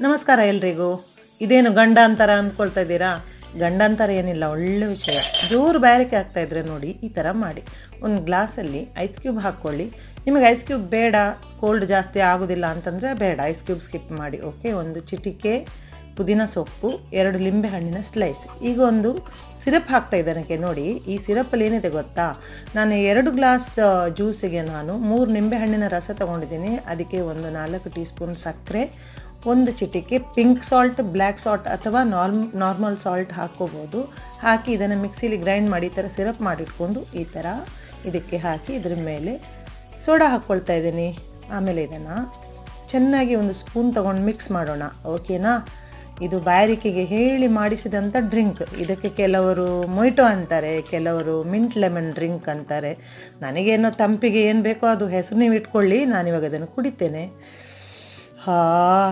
ನಮಸ್ಕಾರ ಎಲ್ರಿಗೂ. ಇದೇನು ಗಂಡಾಂತರ ಅಂದ್ಕೊಳ್ತಾ ಇದ್ದೀರಾ? ಗಂಡಾಂತರ ಏನಿಲ್ಲ, ಒಳ್ಳೆ ವಿಷಯ. ಜೋರು ಬ್ಯಾರಿಕೆ ಆಗ್ತಾ ಇದ್ರೆ ನೋಡಿ ಈ ಥರ ಮಾಡಿ. ಒಂದು ಗ್ಲಾಸಲ್ಲಿ ಐಸ್ ಕ್ಯೂಬ್ ಹಾಕ್ಕೊಳ್ಳಿ. ನಿಮಗೆ ಐಸ್ ಕ್ಯೂಬ್ ಬೇಡ, ಕೋಲ್ಡ್ ಜಾಸ್ತಿ ಆಗೋದಿಲ್ಲ ಅಂತಂದರೆ ಬೇಡ, ಐಸ್ ಕ್ಯೂಬ್ ಸ್ಕಿಪ್ ಮಾಡಿ. ಓಕೆ. ಒಂದು ಚಿಟಿಕೆ ಪುದೀನ ಸೊಪ್ಪು, 2 ಲಿಂಬೆ ಹಣ್ಣಿನ ಸ್ಲೈಸ್. ಈಗ ಒಂದು ಸಿರಪ್ ಹಾಕ್ತಾ ಇದ್ದಾನಕ್ಕೆ ನೋಡಿ. ಈ ಸಿರಪ್ಪಲ್ಲಿ ಏನಿದೆ ಗೊತ್ತಾ, ನಾನು 2 ಗ್ಲಾಸ್ ಜ್ಯೂಸಿಗೆ ನಾನು 3 ನಿಂಬೆ ಹಣ್ಣಿನ ರಸ ತೊಗೊಂಡಿದ್ದೀನಿ. ಅದಕ್ಕೆ ಒಂದು 4 ಟೀ ಸ್ಪೂನ್ ಸಕ್ಕರೆ, ಒಂದು ಚಿಟಿಕೆ ಪಿಂಕ್ ಸಾಲ್ಟ್, ಬ್ಲ್ಯಾಕ್ ಸಾಲ್ಟ್ ಅಥವಾ ನಾರ್ಮಲ್ ಸಾಲ್ಟ್ ಹಾಕ್ಕೋಬೋದು. ಹಾಕಿ ಇದನ್ನು ಮಿಕ್ಸಿಲಿ ಗ್ರೈಂಡ್ ಮಾಡಿ ಈ ಥರ ಸಿರಪ್ ಮಾಡಿಟ್ಕೊಂಡು ಈ ಥರ ಇದಕ್ಕೆ ಹಾಕಿ ಇದ್ರ ಮೇಲೆ ಸೋಡಾ ಹಾಕ್ಕೊಳ್ತಾ ಇದ್ದೀನಿ. ಆಮೇಲೆ ಇದನ್ನು ಚೆನ್ನಾಗಿ ಒಂದು ಸ್ಪೂನ್ ತೊಗೊಂಡು ಮಿಕ್ಸ್ ಮಾಡೋಣ. ಓಕೆನಾ? ಇದು ಬಾಯಾರಿಕೆಗೆ ಹೇಳಿ ಮಾಡಿಸಿದಂಥ ಡ್ರಿಂಕ್. ಇದಕ್ಕೆ ಕೆಲವರು ಮೊಯ್ಟೋ ಅಂತಾರೆ, ಕೆಲವರು ಮಿಂಟ್ ಲೆಮನ್ ಡ್ರಿಂಕ್ ಅಂತಾರೆ. ನನಗೇನೋ ತಂಪಿಗೆ ಏನು ಬೇಕೋ ಅದು ಹೆಸರು ನೀವು ಇಟ್ಕೊಳ್ಳಿ. ನಾನಿವಾಗ ಅದನ್ನು ಕುಡಿತೇನೆ. ಹಾ